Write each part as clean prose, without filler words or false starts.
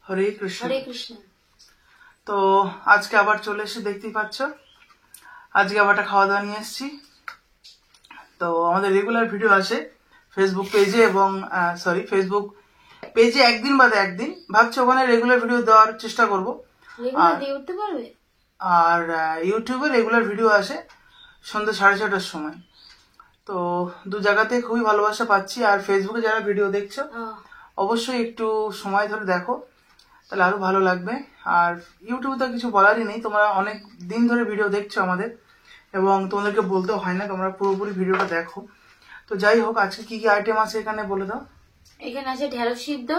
হরে কৃষ্ণ। হরে কৃষ্ণ। তো আজকে আবার চলে এসে দেখতেই পাচ্ছ, আজকে আবার একটা খাওয়া দাওয়া নিয়ে এসেছি। তো আমাদের রেগুলার ভিডিও আসে ফেসবুক পেজে এবং ফেসবুক পেজে একদিন বাদে একদিন, ভাবছি ওখানে রেগুলার ভিডিও দেওয়ার চেষ্টা করব। আর ইউটিউবে রেগুলার ভিডিও আসে সন্ধ্যা 6:30টার সময়। তো দু জায়গাতে খুবই ভালোবাসা পাচ্ছি। আর ফেসবুকে যারা ভিডিও দেখছো অবশ্যই একটু সময় ধরে দেখো, তাহলে আরো ভালো লাগবে। আর ইউটিউবে তো কিছু বলারই নেই, তোমরা অনেক দিন ধরে ভিডিও দেখছো আমাদের, এবং তোমাদেরকে বলতেও হয় না, তোমরা পুরোপুরি ভিডিওটা দেখো। তো যাই হোক, আজকে কি কি আইটেম আছে এখানে বলে দাও। এখানে আছে ঢেঁড়স সিদ্ধ,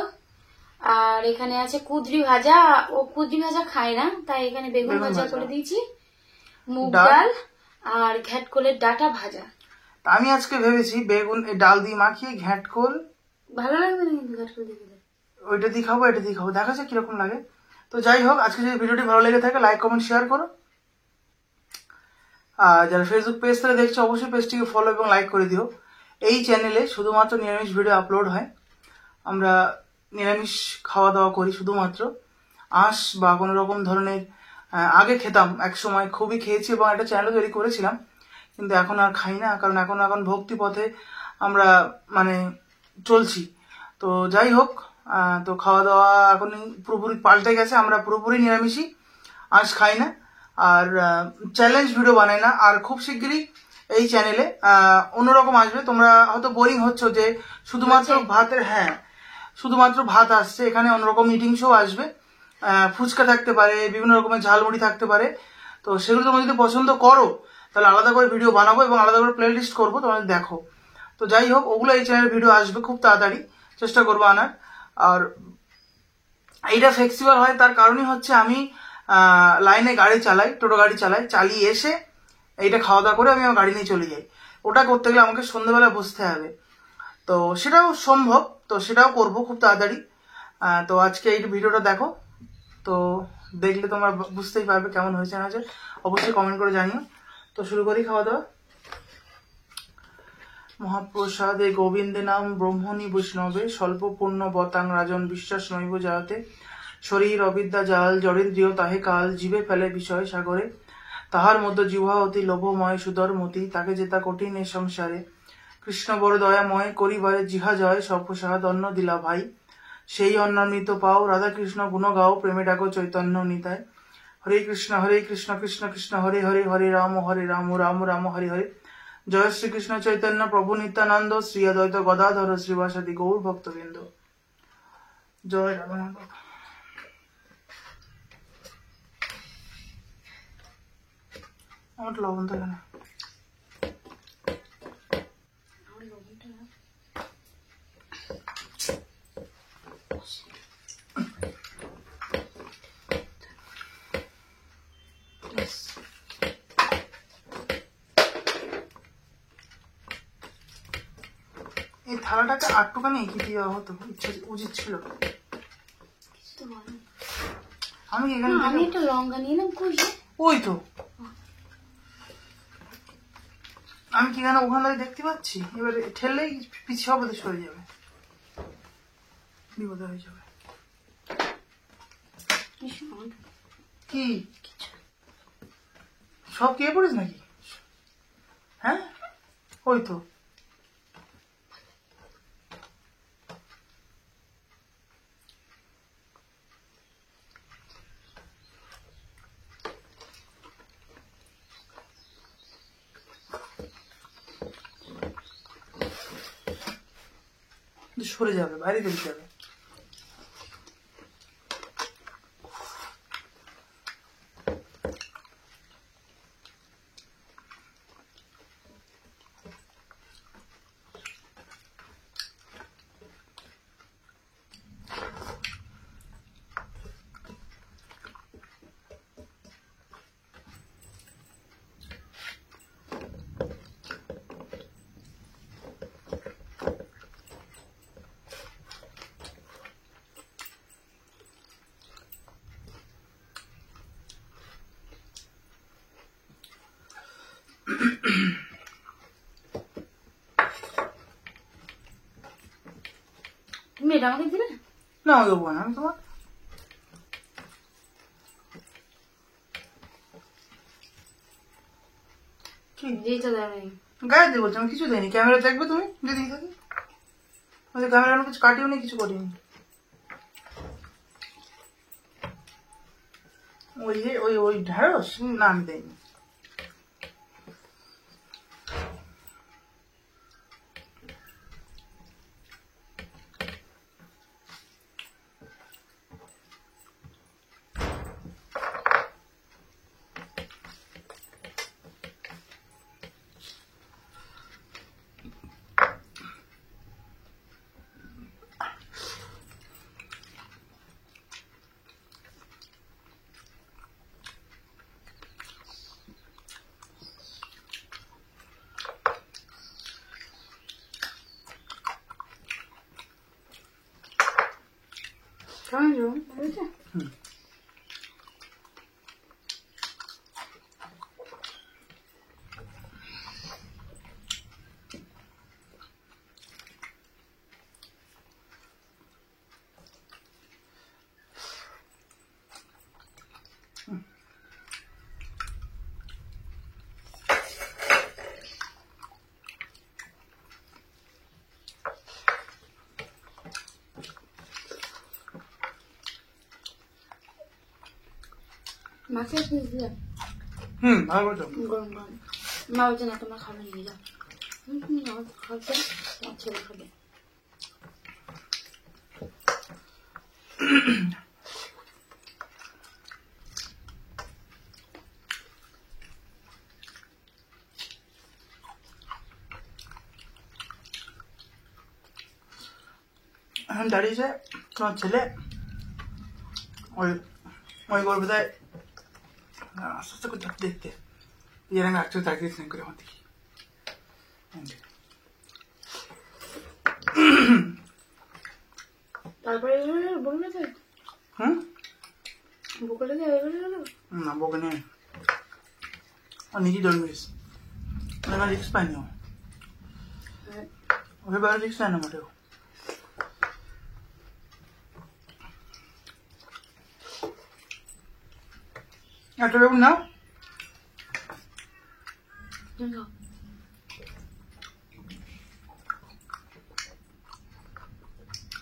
আর এখানে আছে কুদরি ভাজা। ও কুদরি ভাজা খায় না, তাই এখানে বেগুন ভাজা করে দিয়েছি, মুগ ডাল আর ঘ্যাটকোলের ডাটা ভাজা। আমি আজকে ভেবেছি বেগুন ডাল দিয়ে মাখিয়ে ঘ্যাটকোল, ভালো লাগবে না কিন্তু ঘ্যাটকোল দিয়ে, ওইটা দিয়ে খাবো এটা দিয়ে খাবো, দেখা যাক কিরকম লাগে। তো যাই হোক, আজকে যদি ভিডিওটি ভালো লেগে থাকে লাইক কমেন্ট শেয়ার করো। আর যারা ফেসবুক পেজ থেকে দেখছো অবশ্যই পেজটিকে ফলো এবং লাইক করে দিও। এই চ্যানেলে শুধুমাত্র নিরামিষ ভিডিও আপলোড হয়। আমরা নিরামিষ খাওয়া দাওয়া করি শুধুমাত্র। আঁশ বা কোনো রকম ধরনের, আগে খেতাম, এক সময় খুবই খেয়েছি এবং একটা চ্যানেল তৈরি করেছিলাম, কিন্তু এখন আর খাই না, কারণ এখন ভক্তি পথে আমরা মানে চলছি। তো যাই হোক, তো খাওয়া দাওয়া এখন পুরোপুরি পাল্টে গেছে, আমরা পুরোপুরি নিরামিষই, আঁশ খাই না আর চ্যালেঞ্জ ভিডিও বানাই না। আর খুব শিগগিরই এই চ্যানেলে অন্যরকম আসবে। তোমরা হয়তো বোরিং হচ্ছ যে শুধুমাত্র ভাতের, শুধুমাত্র ভাত আসছে, এখানে অন্যরকম ইটিং শো আসবে, ফুচকা থাকতে পারে, বিভিন্ন রকমের ঝালমুড়ি থাকতে পারে। তো সেগুলো তোমরা যদি পছন্দ করো তাহলে আলাদা করে ভিডিও বানাবো এবং আলাদা করে প্লে লিস্ট করবো, তোমাদের দেখো। তো যাই হোক, ওগুলো এই চ্যানেলের ভিডিও আসবে খুব তাড়াতাড়ি, চেষ্টা করবো আনার। আর এইটা ফ্লেক্সিবল হয় তার কারণই হচ্ছে আমি লাইনে গাড়ি চালাই, টোটো গাড়ি চালাই, চালিয়ে এসে এইটা খাওয়া দাওয়া করে আমি আমার গাড়ি নিয়ে চলে যাই। ওটা করতে গেলে আমাকে সন্ধ্যেবেলা বসতে হবে, তো সেটাও সম্ভব, তো সেটাও করবো খুব তাড়াতাড়ি। তো আজকে এই ভিডিওটা দেখো, তো দেখলে তোমরা বুঝতেই পারবে কেমন হয়েছে না হয়েছে, অবশ্যই কমেন্ট করে জানিও। তো শুরু করি খাওয়া দাওয়া। মহাপ্রসাদে গোবিন্দে নাম ব্রহ্মণী বৈষ্ণবে স্বল্প পুণ্য বতাং রাজন বিশ্বাস নৈব যাতে শরীর অবিদ্যা জাল জড়েন্দ্রিয় তাহে কাল জীবে ফেলে বিষয় সাগরে তাহার মধ্যে জিহ্বা অতি লোভময় সুদর মতি তাকে যেতা কঠিন এ সংসারে কৃষ্ণ বড় দয়াময় করিবারে জিহা জয় সপ্রসাদ অন্ন দিলা ভাই সেই অন্নামৃত পাও রাধা কৃষ্ণ গুণ গাও প্রেমে ডাকো চৈতন্য নিতায় হরে কৃষ্ণ কৃষ্ণ কৃষ্ণ হরে হরে হরে রাম রাম রাম হরে হরে জয় শ্রীকৃষ্ণ চৈতন্য প্রভু নিত্যানন্দ শ্রী অদ্বৈত গদাধর শ্রীবাসাদি গৌর ভক্তবৃন্দ। জয় রাধানাথ। আমার লবণ থাকে না। এই থালাটাকে আটটুখানি এগিয়ে দেওয়া হতো, উচিত ছিল। আমি একটা লঙ্কা নিলাম, ওই তো আমি কি জানো ওখানে দেখতে পাচ্ছি, এবারে ঠেললেই পিছিয়ে হবে, সরে যাবে, বিপদ হয়ে যাবে। কি সব কে পড়িস নাকি? হ্যাঁ ওই তো সরে যাবে, বাইরে বেরিয়ে যাবে। তুমি এটা আমাকে দিলে না, আমি দেবো না, আমি তোমার কি দিই তো দেয় নাই। গায়ে দিয়ে বলছি আমি কিছু দেয়নি। ক্যামেরা দেখবে তুমি যদি থাকে, ক্যামেরা কিছু কাটিও নি, কিছু করিনি। ওই যে ওই ওই ঢেঁড়স না, আমি দেয়নি। কেমন হয়েছে? মাছের পিস দিলাম। ভালো তো। গরম গরম। মা বলছে না তোমরা খাবে, নিয়ে যাও। খাবে, আমার ছেলে খাবে। এখন দাঁড়িয়েছে তোমার ছেলে, ওই ওই করবে তাই আস্তে আস্তে করে দেখতে এর আগে একটু তাকিয়ে স্নেক করে আমার দেখি। তারপরে বললে তো বকলে না বকে নেই, আর নিজেই দৌড় মেরেছি, রিক্স পাইনি। ওই বাইরে রিক্স নেয় না মোটেও। একটা বেগুন নাও।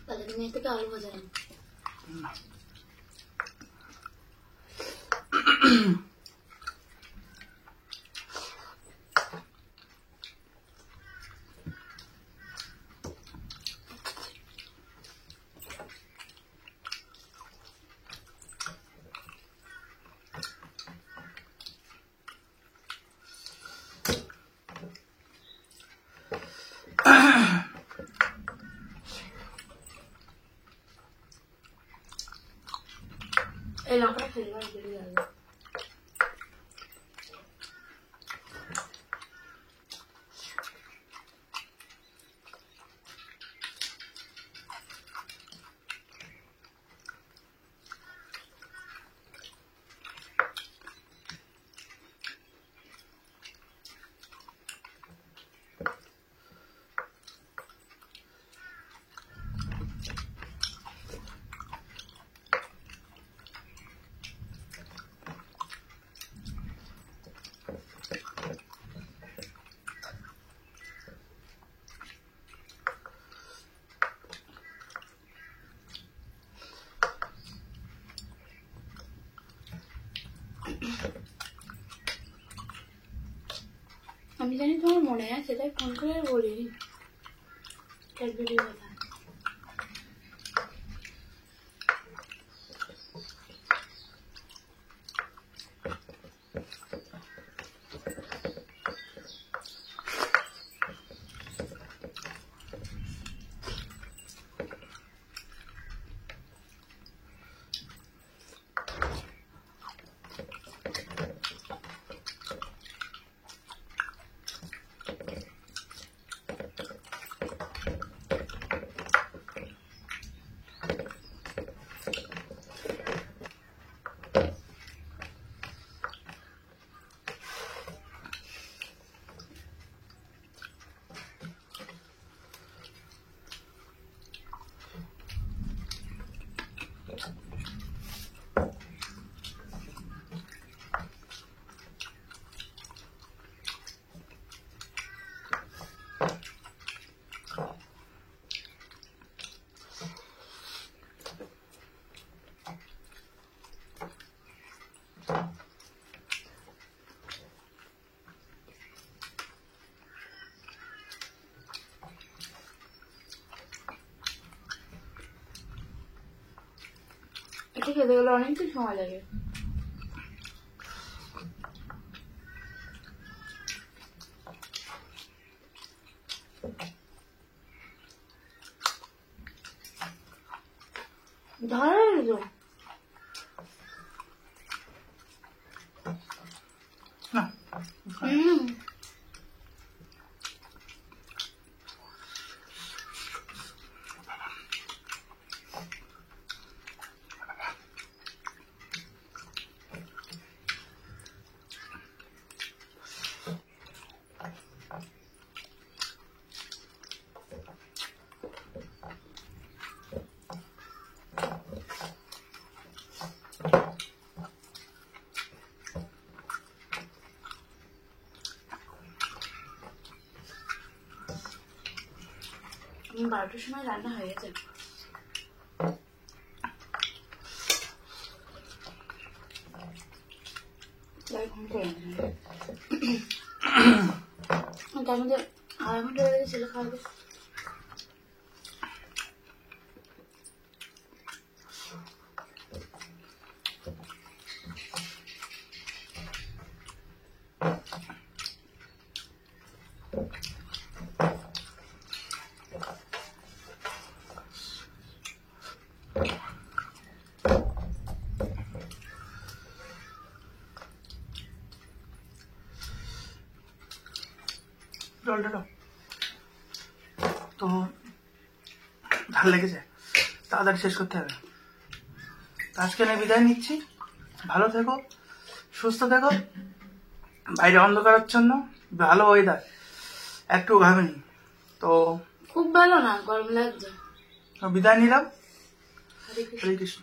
তাহলে তুমি এর থেকে আলু ভাজা না, এই লঙ্কাটা খেলে বেরিয়ে যাবে। আমি জানি তোমার মনে আছে, তাই ফোন করে বলি ক্যাডবেরির কথা। লুচি খেতে গেলে অনেকটা সময় লাগে। ধরো না আমি 12টার সময় রান্না হয়ে গেছে। তার মধ্যে 1/2 ঘন্টা হয়ে গেছে ছেলে খাওয়াবে। জলটা দাও। তো ঝাল লেগেছে, তাড়াতাড়ি শেষ করতে হবে। আজকে আমি বিদায় নিচ্ছি। ভালো থেকো, সুস্থ থেকো। বাইরে অন্ধকারাচ্ছন্ন, ভালো ওয়েদার, একটু ঘামেনি তো খুব ভালো না, গরম লাগছে। বিদায় নিলাম। হরে কৃষ্ণ। হরে কৃষ্ণ।